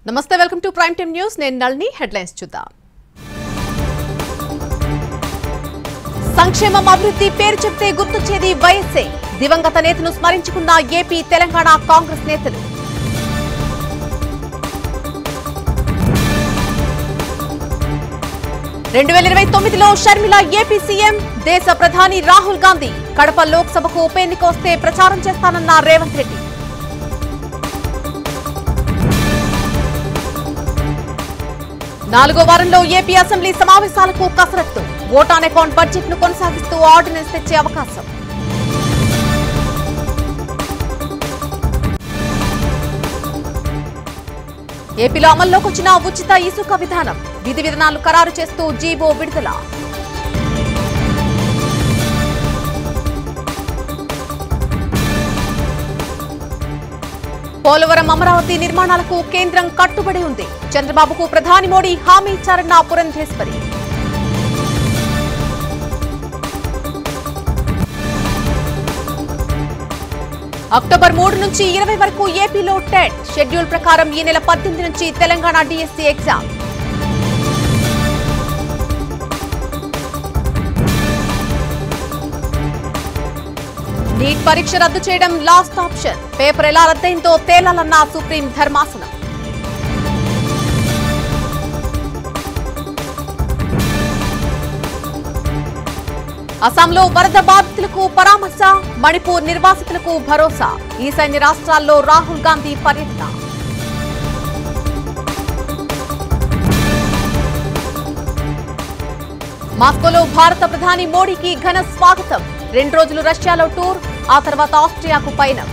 నమస్తే welcome to prime time news నేను Nalini headlines చూద్దాం సంక్షేమం అభివృద్ధి పేరు చెప్తే గుర్తొచ్చేది వైఎస్ఏ దివంగత నేతను స్మరించుకున్న ఏపీ తెలంగాణ కాంగ్రెస్ నేతలు 2029లో షర్మిల ఏపీ సీఎం దేశ ప్రధాని రాహుల్ గాంధీ కడప లోక్సభకు ఉప ఎన్నిక వస్తే ప్రచారం చేస్తానన్న రేవంత్ రెడ్డి నాలుగో వారంలో ఏపీ అసెంబ్లీ సమావేశాలకు కసరత్తు ఓట్ ఆన్ అకౌంట్ బడ్జెట్ ను కొనసాగిస్తూ ఆర్డినెన్స్ తెచ్చే అవకాశం ఏపీలో అమల్లోకి వచ్చిన ఉచిత ఇసుక విధానం విధి విధానాలు ఖరారు చేస్తూ జీవో విడుదల పోలవరం అమరావతి నిర్మాణాలకు కేంద్రం కట్టుబడి ఉంది చంద్రబాబుకు ప్రధాని మోడీ హామీ ఇచ్చారన్న పురంధేశ్వరి అక్టోబర్ 3 నుంచి 20 వరకు ఏపీలో టెట్ షెడ్యూల్ ప్రకారం ఈ నెల 18 నుంచి తెలంగాణ డిఎస్సి ఎగ్జామ్ నీట్ పరీక్ష రద్దు చేయడం లాస్ట్ ఆప్షన్ పేపర్ ఎలా రద్దయిందో తేలాలన్న సుప్రీం ధర్మాసనం అస్సాంలో వరద బాధితులకు పరామర్శ మణిపూర్ నిర్వాసితులకు భరోసా ఈశాన్య రాష్ట్రాల్లో రాహుల్ గాంధీ పర్యటన మాస్కోలో భారత ప్రధాని మోడీకి ఘన స్వాగతం 2 రోజులు రష్యాలో టూర్ ఆ తర్వాత ఆస్ట్రియాకు పయనం